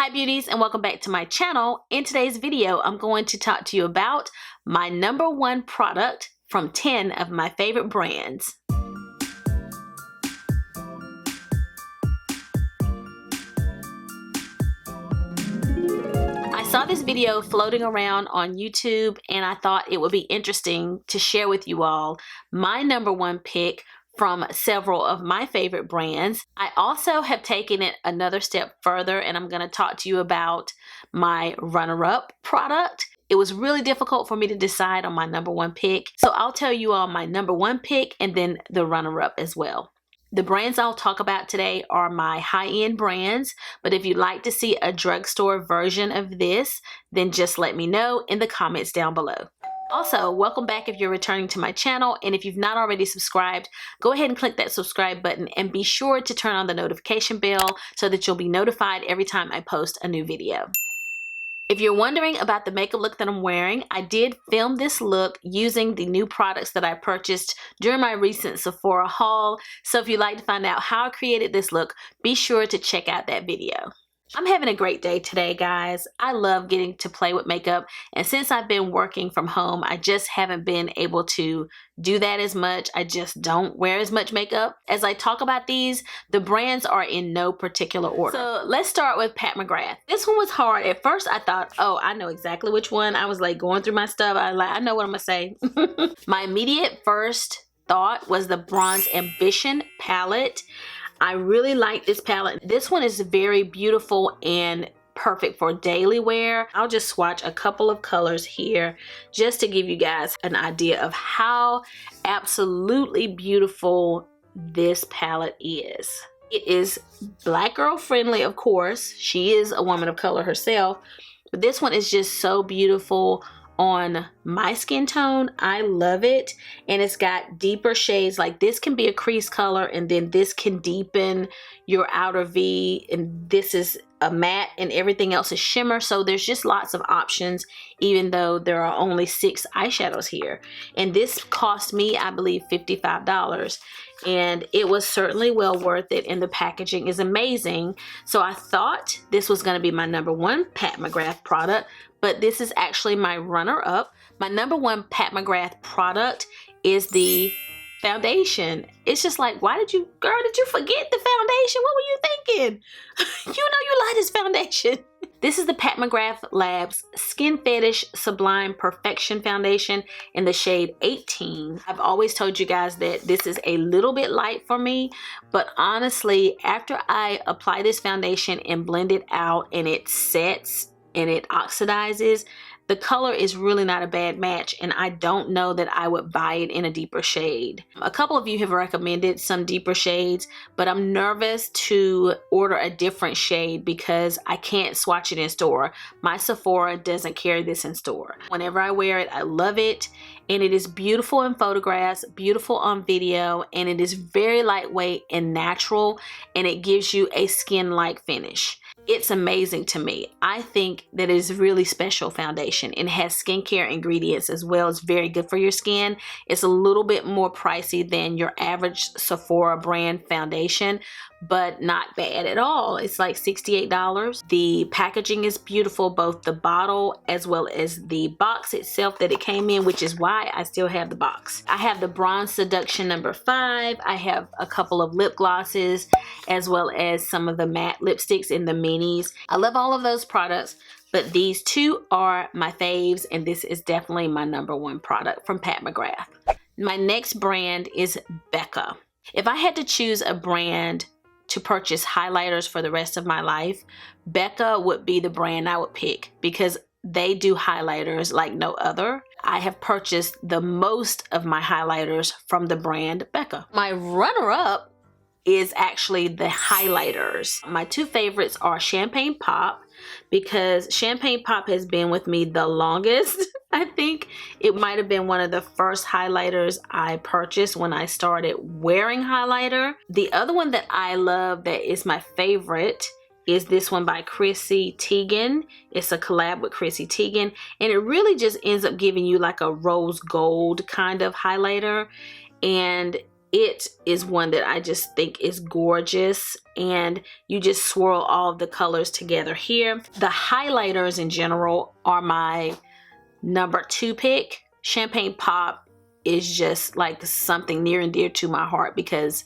Hi beauties, and welcome back to my channel. In today's video, I'm going to talk to you about my #1 product from 10 of my favorite brands. I saw this video floating around on YouTube and I thought it would be interesting to share with you all my #1 pick from several of my favorite brands. I also have taken it another step further and I'm going to talk to you about my runner-up product. It was really difficult for me to decide on my #1 pick, so I'll tell you all my #1 pick and then the runner-up as well. The brands I'll talk about today are my high-end brands, but if you'd like to see a drugstore version of this, then just let me know in the comments down below. Also, welcome back if you're returning to my channel, and if you've not already subscribed, go ahead and click that subscribe button and be sure to turn on the notification bell so that you'll be notified every time I post a new video. If you're wondering about the makeup look that I'm wearing, I did film this look using the new products that I purchased during my recent Sephora haul, so if you'd like to find out how I created this look, be sure to check out that video. I'm having a great day today, guys. I love getting to play with makeup, and since I've been working from home, I just haven't been able to do that as much. I just don't wear as much makeup. As I talk about these, the brands are in no particular order. So let's start with Pat McGrath. This one was hard. At first I thought, oh, I know exactly which one. I was like going through my stuff. I know what I'm gonna say. My immediate first thought was the Bronze Ambition palette. I really like this palette. This one is very beautiful and perfect for daily wear. I'll just swatch a couple of colors here just to give you guys an idea of how absolutely beautiful this palette is. It is Black girl friendly, of course. She is a woman of color herself, but this one is just so beautiful on my skin tone. I love it, and it's got deeper shades. Like this can be a crease color, and then this can deepen your outer V, and this is a matte, and everything else is shimmer. So there's just lots of options, even though there are only 6 eyeshadows here. And this cost me, I believe, $55, and it was certainly well worth it, and the packaging is amazing. So I thought this was going to be my #1 Pat McGrath product, but this is actually my runner-up. My #1 Pat McGrath product is the foundation. It's just like, why did you, girl, did you forget the foundation? What were you thinking? You know you like this foundation. This is the Pat McGrath Labs Skin Fetish Sublime Perfection Foundation in the shade 18. I've always told you guys that this is a little bit light for me, but honestly, after I apply this foundation and blend it out and it sets and it oxidizes, the color is really not a bad match, and I don't know that I would buy it in a deeper shade. A couple of you have recommended some deeper shades, but I'm nervous to order a different shade because I can't swatch it in store. My Sephora doesn't carry this in store. Whenever I wear it, I love it, and it is beautiful in photographs, beautiful on video, and it is very lightweight and natural, and it gives you a skin-like finish. It's amazing to me. I think that it is really special foundation, and it has skincare ingredients as well. It's very good for your skin. It's a little bit more pricey than your average Sephora brand foundation, but not bad at all. It's like $68. The packaging is beautiful, both the bottle as well as the box itself that it came in, which is why I still have the box. I have the Bronze Seduction #5. I have a couple of lip glosses as well as some of the matte lipsticks in the minis. I love all of those products, but these two are my faves, and this is definitely my #1 product from Pat McGrath. My next brand is BECCA. If I had to choose a brand to purchase highlighters for the rest of my life, BECCA would be the brand I would pick because they do highlighters like no other. I have purchased the most of my highlighters from the brand BECCA. My runner-up is actually the highlighters. My 2 favorites are Champagne Pop, because Champagne Pop has been with me the longest. I think it might have been one of the first highlighters I purchased when I started wearing highlighter. The other one that I love that is my favorite is this one by Chrissy Teigen. It's a collab with Chrissy Teigen, and it really just ends up giving you like a rose gold kind of highlighter, and it is one that I just think is gorgeous, and you just swirl all of the colors together here. The highlighters in general are my number 2 pick. Champagne Pop is just like something near and dear to my heart because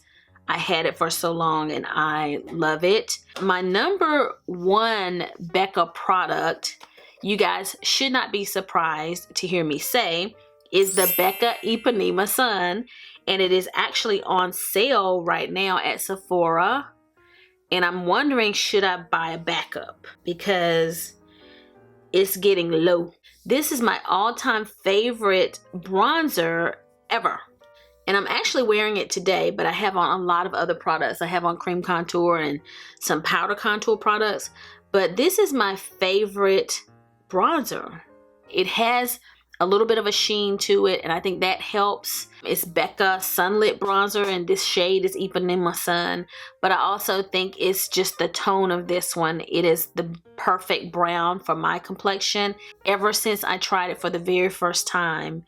I had it for so long and I love it. My number 1 BECCA product, you guys should not be surprised to hear me say, is the BECCA Ipanema Sun, and it is actually on sale right now at Sephora. And I'm wondering, should I buy a backup because it's getting low. This is my all-time favorite bronzer ever. And I'm actually wearing it today, but I have on a lot of other products. I have on cream contour and some powder contour products, but this is my favorite bronzer. It has a little bit of a sheen to it, and I think that helps. It's BECCA Sunlit Bronzer, and this shade is Ipanema Sun, but I also think it's just the tone of this one. It is the perfect brown for my complexion. Ever since I tried it for the very first time,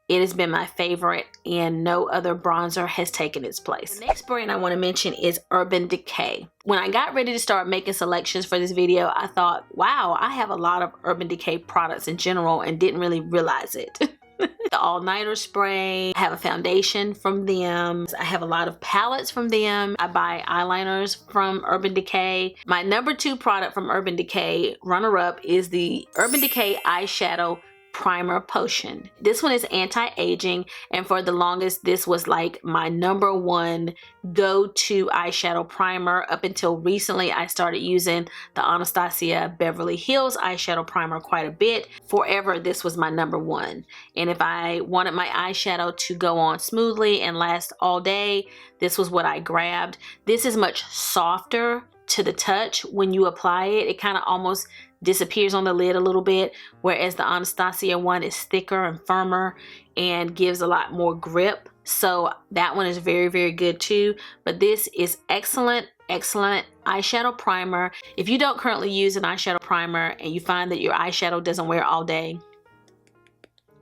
it has been my favorite, and no other bronzer has taken its place. The next brand I want to mention is Urban Decay. When I got ready to start making selections for this video, I thought, wow, I have a lot of Urban Decay products in general and didn't really realize it. The all-nighter spray, I have a foundation from them, I have a lot of palettes from them, I buy eyeliners from Urban Decay. My number 2 product from Urban Decay, runner-up, is the Urban Decay Eyeshadow Primer Potion. This one is anti-aging, and for the longest this was like my number 1 go-to eyeshadow primer. Up until recently, I started using the Anastasia Beverly Hills eyeshadow primer quite a bit. Forever this was my number 1, and if I wanted my eyeshadow to go on smoothly and last all day, this was what I grabbed. This is much softer to the touch. When you apply it, it kind of almost disappears on the lid a little bit, whereas the Anastasia one is thicker and firmer and gives a lot more grip. So that one is very, very good too. But this is excellent eyeshadow primer. If you don't currently use an eyeshadow primer and you find that your eyeshadow doesn't wear all day,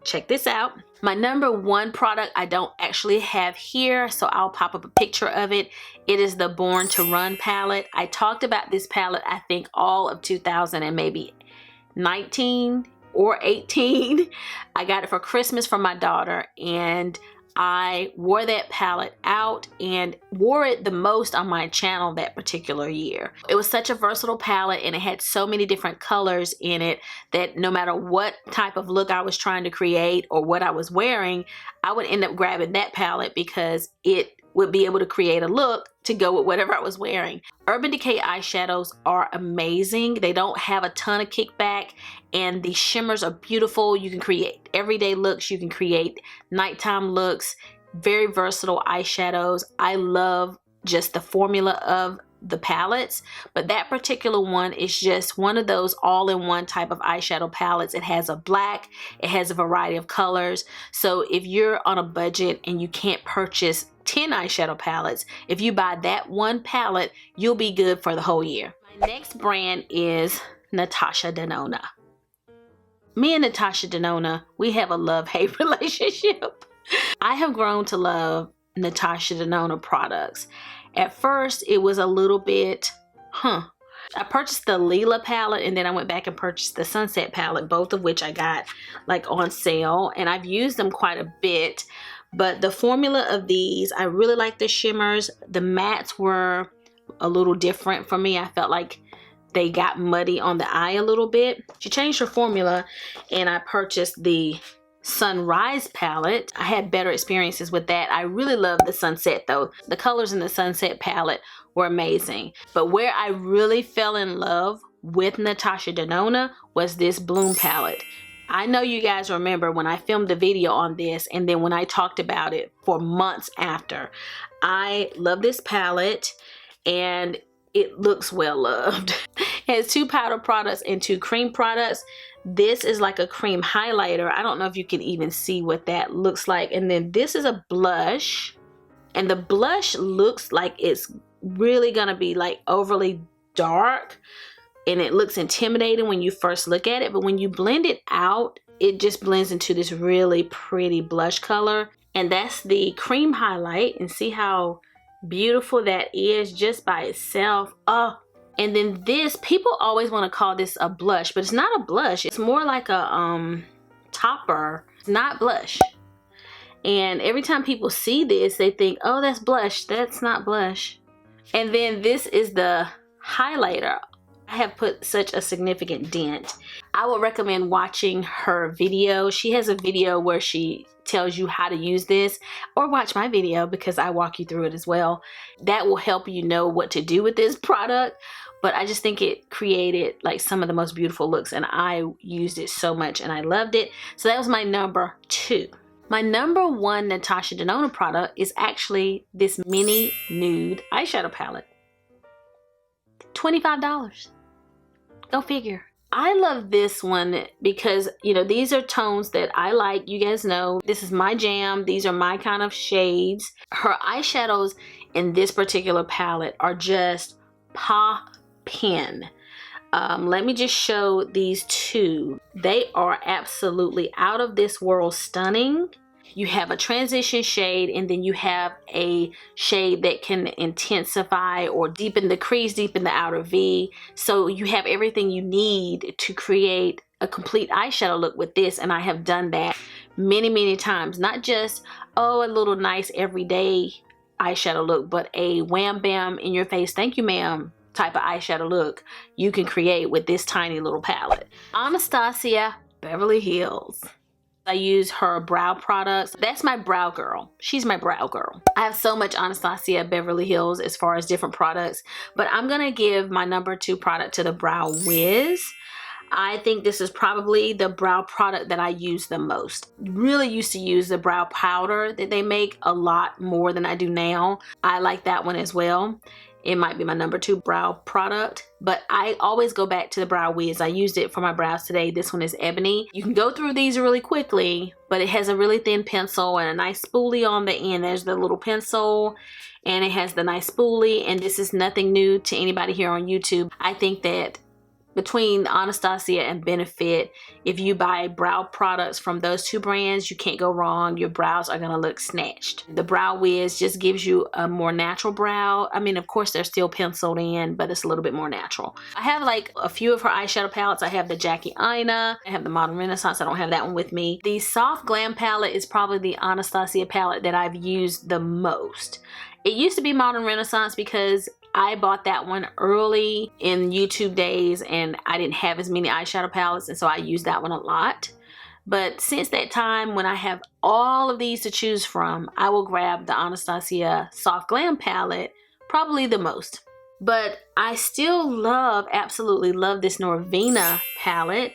check this out. My number 1 product I don't actually have here, so I'll pop up a picture of it. It is the Born to Run palette. I talked about this palette, I think all of 2000 and maybe 19 or 18. I got it for Christmas from my daughter, and I wore that palette out and wore it the most on my channel that particular year. It was such a versatile palette, and it had so many different colors in it that no matter what type of look I was trying to create or what I was wearing, I would end up grabbing that palette because it would be able to create a look to go with whatever I was wearing. Urban Decay eyeshadows are amazing. They don't have a ton of kickback, and the shimmers are beautiful. You can create everyday looks, you can create nighttime looks, very versatile eyeshadows. I love just the formula of the palettes, but that particular one is just one of those all-in-one type of eyeshadow palettes. It has a black, it has a variety of colors. So if you're on a budget and you can't purchase 10 eyeshadow palettes, if you buy that one palette, you'll be good for the whole year. My next brand is Natasha Denona. Me and Natasha Denona, we have a love-hate relationship. I have grown to love Natasha Denona products. At first, it was a little bit, I purchased the Lila palette, and then I went back and purchased the Sunset palette, both of which I got like on sale, and I've used them quite a bit. But the formula of these, I really like the shimmers. The mattes were a little different for me. I felt like they got muddy on the eye a little bit. She changed her formula, and I purchased the Sunrise palette. I had better experiences with that. I really love the Sunset though. The colors in the Sunset palette were amazing. But where I really fell in love with Natasha Denona was this Bloom palette. I know you guys remember when I filmed a video on this, and then when I talked about it for months after. I love this palette, and it looks well loved. It has 2 powder products and 2 cream products. This is like a cream highlighter. I don't know if you can even see what that looks like. And then this is a blush, and the blush looks like it's really gonna be like overly dark, and it looks intimidating when you first look at it, but when you blend it out, it just blends into this really pretty blush color. And that's the cream highlight, and see how beautiful that is just by itself. Oh, and then this, people always want to call this a blush, but it's not a blush. It's more like a topper. It's not blush. And every time people see this, they think, oh, that's blush. That's not blush. And then this is the highlighter. I have put such a significant dent. I would recommend watching her video. She has a video where she tells you how to use this, or watch my video because I walk you through it as well. That will help you know what to do with this product. But I just think it created like some of the most beautiful looks, and I used it so much and I loved it. So that was my number 2. My number 1 Natasha Denona product is actually this mini nude eyeshadow palette. $25. Go figure. I love this one because, you know, these are tones that I like. You guys know this is my jam. These are my kind of shades. Her eyeshadows in this particular palette are just poppin'. Let me just show these two. They are absolutely out of this world stunning. You have a transition shade, and then you have a shade that can intensify or deepen the crease, deepen the outer V. So you have everything you need to create a complete eyeshadow look with this, and I have done that many, many times. Not just, oh, a little nice everyday eyeshadow look, but a wham bam in your face, thank you ma'am type of eyeshadow look you can create with this tiny little palette. Anastasia, Beverly Hills. I use her brow products. That's my brow girl. She's my brow girl. I have so much Anastasia Beverly Hills as far as different products, but I'm gonna give my number 2 product to the Brow Wiz. I think this is probably the brow product that I use the most. Really used to use the brow powder that they make a lot more than I do now. I like that one as well. It might be my number 2 brow product, but I always go back to the Brow Wiz. I used it for my brows today. This one is Ebony. You can go through these really quickly, but it has a really thin pencil and a nice spoolie on the end. There's the little pencil, and it has the nice spoolie, and this is nothing new to anybody here on YouTube. I think that between Anastasia and Benefit, if you buy brow products from those 2 brands, you can't go wrong. Your brows are gonna look snatched. The Brow Wiz just gives you a more natural brow. I mean, of course, they're still penciled in, but it's a little bit more natural. I have like a few of her eyeshadow palettes. I have the Jackie Aina. I have the Modern Renaissance. I don't have that one with me. The Soft Glam palette is probably the Anastasia palette that I've used the most. It used to be Modern Renaissance because I bought that one early in YouTube days and I didn't have as many eyeshadow palettes, and so I used that one a lot. But since that time, when I have all of these to choose from, I will grab the Anastasia Soft Glam palette probably the most. But I still love, absolutely love this Norvina palette,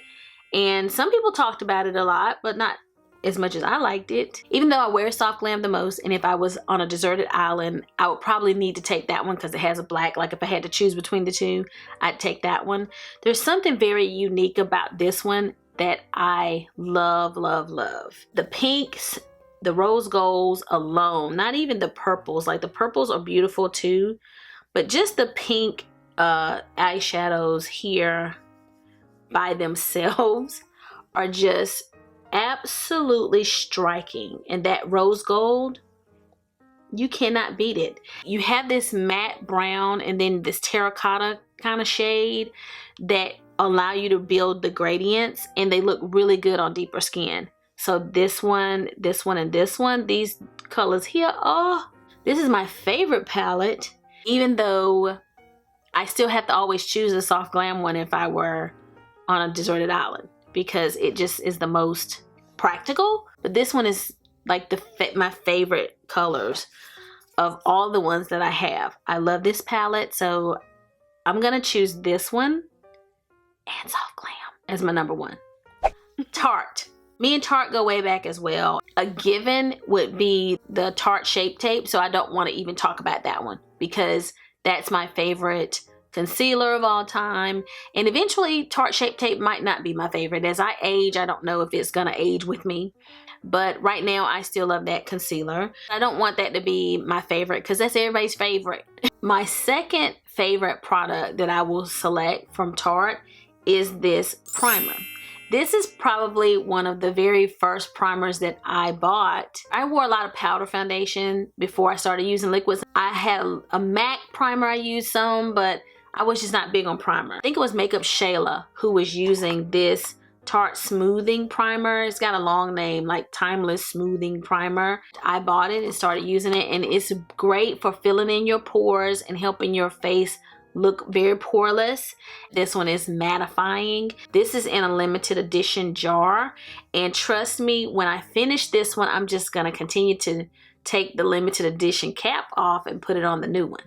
and some people talked about it a lot, but not as much as I liked it. Even though I wear Soft Glam the most, and if I was on a deserted island, I would probably need to take that one because it has a black. Like if I had to choose between the 2, I'd take that one. There's something very unique about this one that I love, love, love. The pinks, the rose golds alone, not even the purples. Like the purples are beautiful too, but just the pink eyeshadows here by themselves are just absolutely striking. And that rose gold, you cannot beat it. You have this matte brown and then this terracotta kind of shade that allow you to build the gradients, and they look really good on deeper skin. So this one, this one, and this one, these colors here, oh, this is my favorite palette, even though I still have to always choose a Soft Glam one if I were on a deserted island, because it just is the most practical. But this one is like my favorite colors of all the ones that I have. I love this palette, so I'm gonna choose this one and Soft Glam as my number 1. Tarte. Me and Tarte go way back as well. A given would be the Tarte Shape Tape, so I don't want to even talk about that one because that's my favorite concealer of all time. And eventually Tarte Shape Tape might not be my favorite. As I age, I don't know if it's gonna age with me, but right now I still love that concealer. I don't want that to be my favorite because that's everybody's favorite. My second favorite product that I will select from Tarte is this primer. This is probably one of the very first primers that I bought. I wore a lot of powder foundation before I started using liquids. I had a MAC primer I used some, but I was just not big on primer. I think it was Makeup Shayla who was using this Tarte Smoothing Primer. It's got a long name, like Timeless Smoothing Primer. I bought it and started using it, and it's great for filling in your pores and helping your face look very poreless. This one is mattifying. This is in a limited edition jar, and trust me, when I finish this one, I'm just gonna continue to take the limited edition cap off and put it on the new one.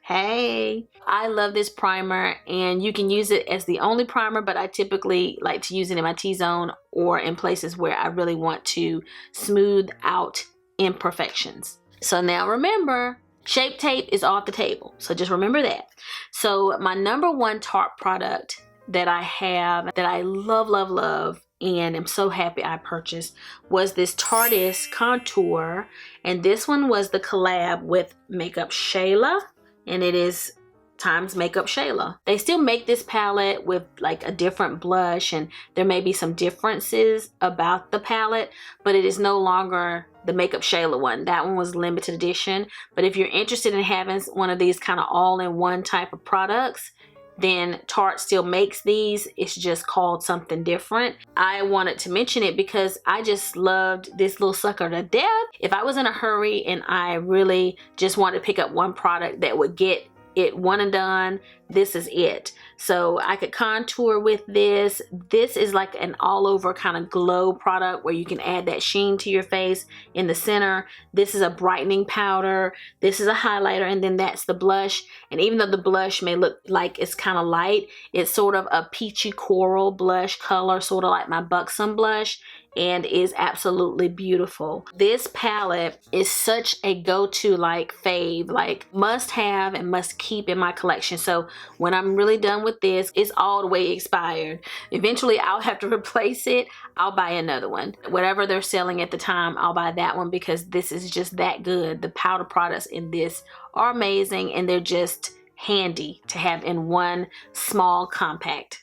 Hey, I love this primer, and you can use it as the only primer, but I typically like to use it in my T-zone or in places where I really want to smooth out imperfections. So now remember, Shape Tape is off the table, so just remember that. So my number one Tarte product that I have that I love, love, love, and I'm so happy I purchased was this Tarte Contour, and this one was the collab with Makeup Shayla, and it is times Makeup Shayla. They still make this palette with like a different blush, and there may be some differences about the palette, but it is no longer the Makeup Shayla one. That one was limited edition. But if you're interested in having one of these kind of all-in-one type of products, then Tarte still makes these. It's just called something different. I wanted to mention it because I just loved this little sucker to death. If I was in a hurry and I really just wanted to pick up one product that would get it one and done, this is it. So I could contour with this. This is like an all over kind of glow product where you can add that sheen to your face in the center. This is a brightening powder. This is a highlighter, and then that's the blush. And even though the blush may look like it's kind of light, it's sort of a peachy coral blush color, sort of like my Buxom blush, and is absolutely beautiful. This palette is such a go-to like fave, like must have and must keep in my collection. So when I'm really done with this, it's all the way expired. Eventually I'll have to replace it. I'll buy another one. Whatever they're selling at the time, I'll buy that one because this is just that good. The powder products in this are amazing, and they're just handy to have in one small compact.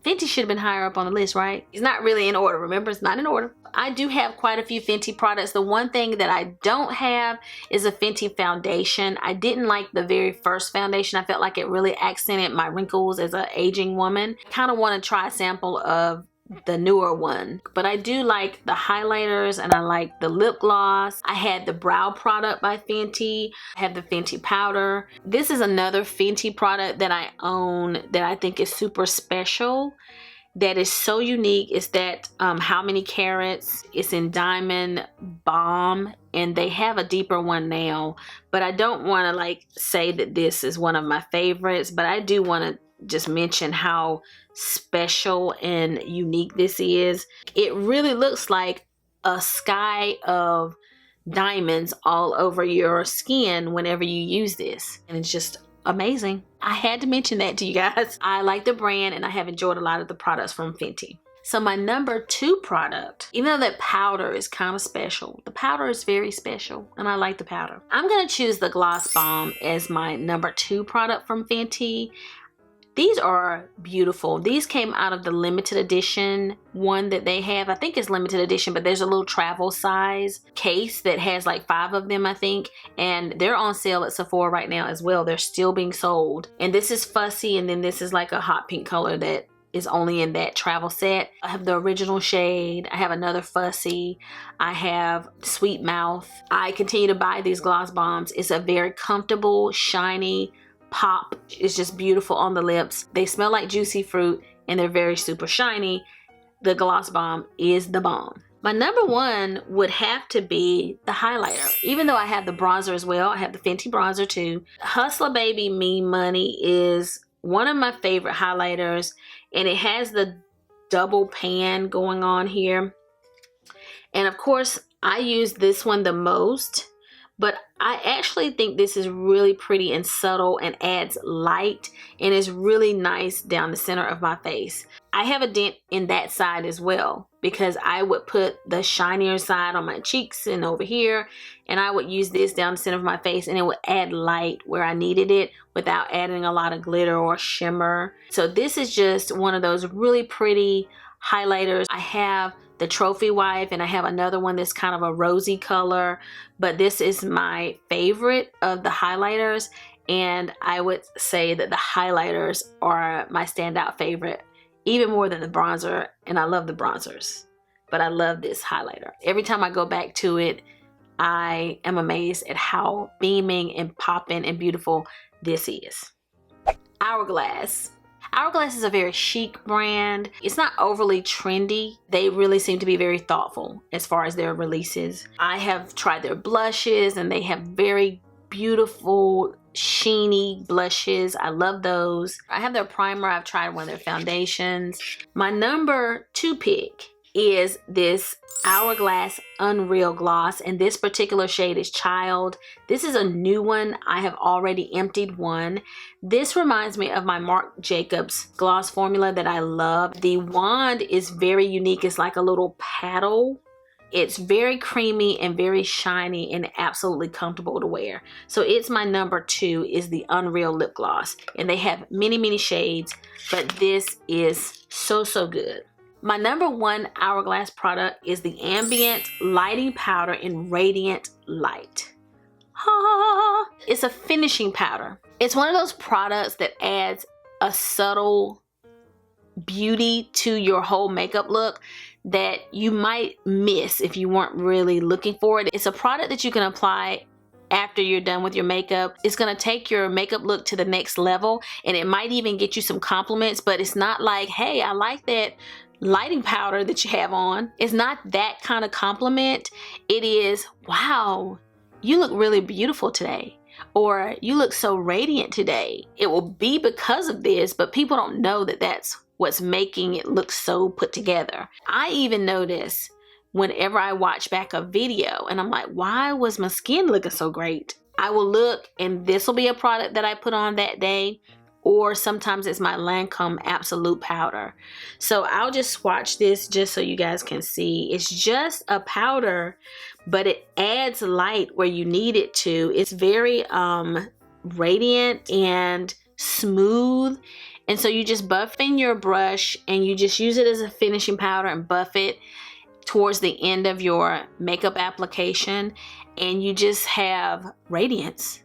Fenty should have been higher up on the list, right? It's not really in order. Remember, it's not in order. I do have quite a few Fenty products. The one thing that I don't have is a Fenty foundation. I didn't like the very first foundation. I felt like it really accented my wrinkles as an aging woman. Kind of want to try a sample of the newer one, but I do like the highlighters and I like the lip gloss. I had the brow product by Fenty. I have the Fenty powder. This is another Fenty product that I own that I think is super special, that is so unique. Is that How Many Carats. It's in Diamond Balm, and they have a deeper one now, but I don't want to like say that this is one of my favorites, but I do want to just mention how special and unique this is. It really looks like a sky of diamonds all over your skin whenever you use this, and it's just amazing. I had to mention that to you guys. I like the brand, and I have enjoyed a lot of the products from Fenty. So my number two product, even though that powder is kind of special, the powder is very special, and I like the powder. I'm gonna choose the Gloss Bomb as my number two product from Fenty. These are beautiful. These came out of the limited edition one that they have. I think it's limited edition, but there's a little travel size case that has like 5 of them, I think. And they're on sale at Sephora right now as well. They're still being sold. And this is fussy, and then this is like a hot pink color that is only in that travel set. I have the original shade. I have another fussy. I have Sweet Mouth. I continue to buy these Gloss Bombs. It's a very comfortable, shiny pop. It's just beautiful on the lips. They smell like juicy fruit, and they're very super shiny. The Gloss Bomb is the bomb. My number one would have to be the highlighter. Even though I have the bronzer as well, I have the Fenty bronzer too. Hustler Baby Me Money is one of my favorite highlighters, and it has the double pan going on here. And of course, I use this one the most, but I actually think this is really pretty and subtle and adds light, and is really nice down the center of my face. I have a dent in that side as well, because I would put the shinier side on my cheeks and over here, and I would use this down the center of my face, and it would add light where I needed it without adding a lot of glitter or shimmer. So this is just one of those really pretty highlighters. I have the Trophy Wife, and I have another one that's kind of a rosy color, but this is my favorite of the highlighters, and I would say that the highlighters are my standout favorite, even more than the bronzer, and I love the bronzers, but I love this highlighter. Every time I go back to it, I am amazed at how beaming and popping and beautiful this is. Hourglass. Hourglass is a very chic brand. It's not overly trendy. They really seem to be very thoughtful as far as their releases. I have tried their blushes, and they have very beautiful, sheeny blushes. I love those. I have their primer. I've tried one of their foundations. My number 2 pick is this Hourglass Unreal Gloss, and this particular shade is Child. This is a new one. I have already emptied one. This reminds me of my Marc Jacobs gloss formula that I love. The wand is very unique. It's like a little paddle. It's very creamy and very shiny and absolutely comfortable to wear. So it's my number 2 is the Unreal Lip Gloss, and they have many shades, but this is so good. My number 1 Hourglass product is the Ambient Lighting Powder in Radiant Light. It's a finishing powder. It's one of those products that adds a subtle beauty to your whole makeup look that you might miss if you weren't really looking for it. It's a product that you can apply after you're done with your makeup. It's going to take your makeup look to the next level, and it might even get you some compliments, but it's not like, hey, I like that lighting powder that you have on. It's not that kind of compliment. It is, wow, you look really beautiful today, or you look so radiant today. It will be because of this, but people don't know that that's what's making it look so put together. I even notice whenever I watch back a video and I'm like, why was my skin looking so great? I will look, and this will be a product that I put on that day, or sometimes it's my Lancome Absolute Powder. So I'll just swatch this just so you guys can see. It's just a powder, but it adds light where you need it to. It's very radiant and smooth. And so you just buff in your brush, and you just use it as a finishing powder and buff it towards the end of your makeup application, and you just have radiance.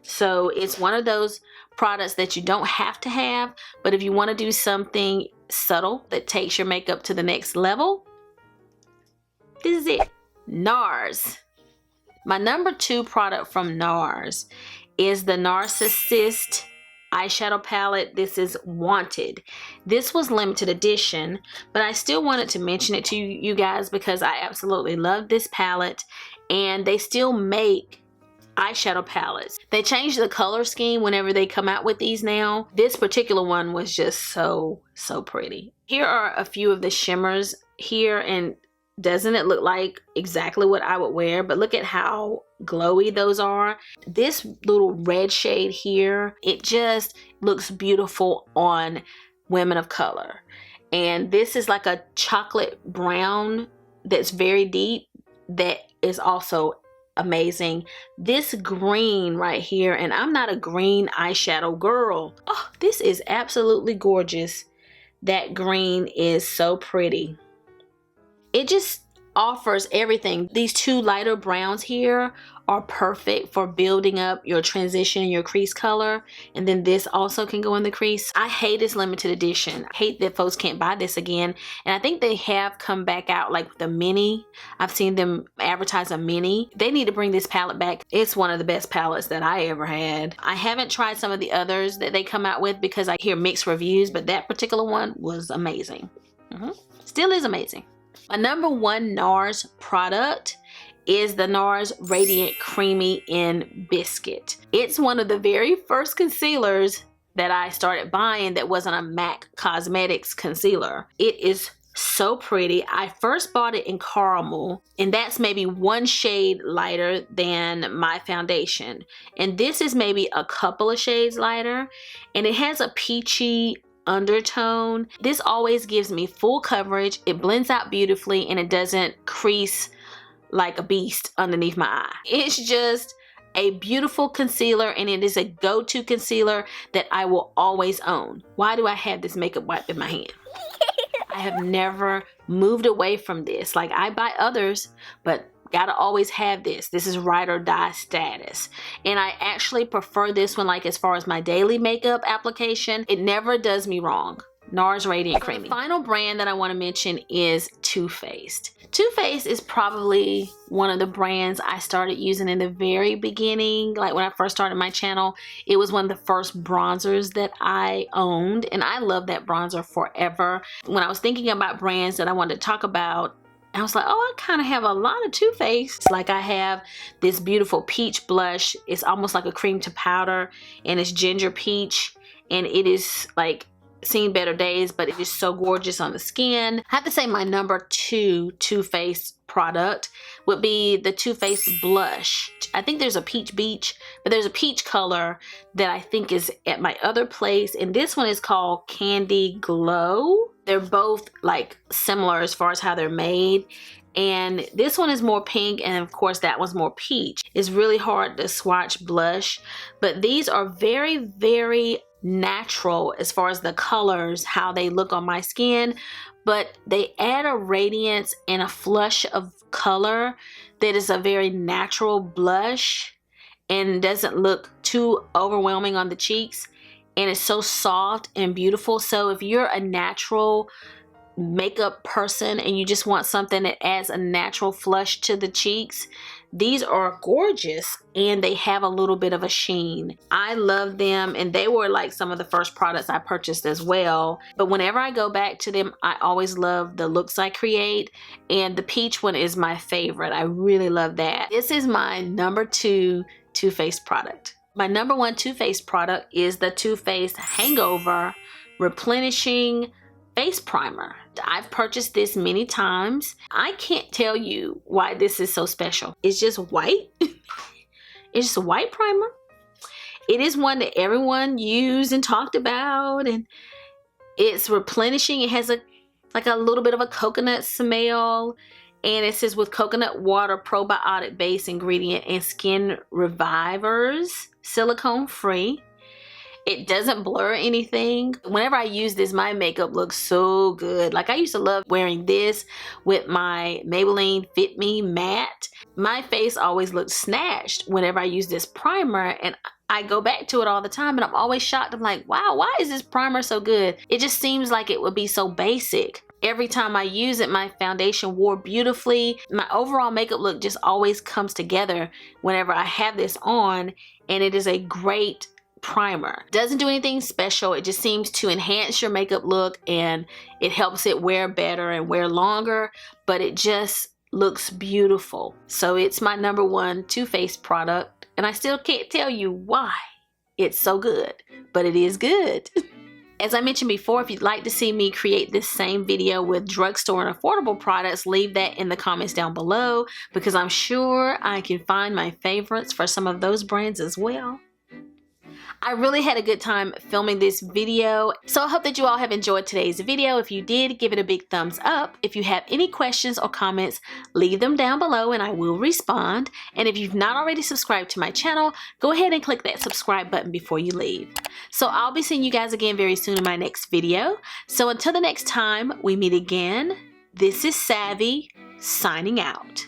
So it's one of those products that you don't have to have, but if you want to do something subtle that takes your makeup to the next level, this is it. NARS. My number 2 product from NARS is the Narcissist eyeshadow palette. This is Wanted. This was limited edition, but I still wanted to mention it to you guys because I absolutely love this palette, and they still make eyeshadow palettes. They change the color scheme whenever they come out with these now. This particular one was just so pretty. Here are a few of the shimmers here, and doesn't it look like exactly what I would wear? But look at how glowy those are. This little red shade here, it just looks beautiful on women of color. And this is like a chocolate brown that's very deep, that is also amazing. This green right here, and I'm not a green eyeshadow girl. Oh, this is absolutely gorgeous. That green is so pretty. It just offers everything. These 2 lighter browns here are perfect for building up your transition, your crease color, and then this also can go in the crease. I hate this limited edition. I hate that folks can't buy this again, and I think they have come back out like the mini. I've seen them advertise a mini. They need to bring this palette back. It's one of the best palettes that I ever had. I haven't tried some of the others that they come out with because I hear mixed reviews, but that particular one was amazing. Still is amazing. My number 1 NARS product is the NARS Radiant Creamy in Biscuit. It's one of the very first concealers that I started buying that wasn't a MAC Cosmetics concealer. It is so pretty. I first bought it in caramel, and that's maybe 1 shade lighter than my foundation. And this is maybe a couple of shades lighter, and it has a peachy undertone. This always gives me full coverage. It blends out beautifully, and it doesn't crease like a beast underneath my eye. It's just a beautiful concealer, and it is a go-to concealer that I will always own. Why do I have this makeup wipe in my hand? I have never moved away from this. Like, I buy others, but gotta always have this. This is ride or die status. And I actually prefer this one, like as far as my daily makeup application. It never does me wrong. NARS Radiant Creamy. The final brand that I want to mention is Too Faced. Too Faced is probably one of the brands I started using in the very beginning. Like when I first started my channel, it was one of the first bronzers that I owned, and I love that bronzer forever. When I was thinking about brands that I wanted to talk about, I was like, oh, I kind of have a lot of Too Faced. Like, I have this beautiful peach blush. It's almost like a cream to powder, and it's ginger peach, and it is like seen better days, but it is so gorgeous on the skin. I have to say my number 2 Too Faced product would be the Too Faced blush. I think there's a peach beach, but there's a peach color that I think is at my other place, and this one is called Candy Glow. They're both like similar as far as how they're made, and this one is more pink, and of course that one's more peach. It's really hard to swatch blush, but these are very, very natural as far as the colors, how they look on my skin, but they add a radiance and a flush of color that is a very natural blush and doesn't look too overwhelming on the cheeks, and it's so soft and beautiful. So if you're a natural makeup person and you just want something that adds a natural flush to the cheeks, these are gorgeous, and they have a little bit of a sheen. I love them, and they were like some of the first products I purchased as well. But whenever I go back to them, I always love the looks I create, and the peach one is my favorite. I really love that. This is my number 2 Too Faced product. My number 1 Too Faced product is the Too Faced Hangover Replenishing Face Primer. I've purchased this many times. I can't tell you why this is so special. It's just white. It's just a white primer. It is one that everyone used and talked about, and it's replenishing. It has like a little bit of a coconut smell, and it says with coconut water, probiotic base ingredient, and skin revivers, silicone free. It doesn't blur anything. Whenever I use this, my makeup looks so good. Like, I used to love wearing this with my Maybelline Fit Me Matte. My face always looked snatched whenever I use this primer, and I go back to it all the time, and I'm always shocked. I'm like, wow, why is this primer so good? It just seems like it would be so basic. Every time I use it, my foundation wore beautifully. My overall makeup look just always comes together whenever I have this on, and it is a great primer. Doesn't do anything special. It just seems to enhance your makeup look, and it helps it wear better and wear longer, but it just looks beautiful. So it's my number 1 Too Faced product, and I still can't tell you why it's so good, but it is good. As I mentioned before, if you'd like to see me create this same video with drugstore and affordable products, leave that in the comments down below, because I'm sure I can find my favorites for some of those brands as well. I really had a good time filming this video, so I hope that you all have enjoyed today's video. If you did, give it a big thumbs up. If you have any questions or comments, leave them down below and I will respond. And if you've not already subscribed to my channel, go ahead and click that subscribe button before you leave. So I'll be seeing you guys again very soon in my next video. So until the next time we meet again, this is Savvy signing out.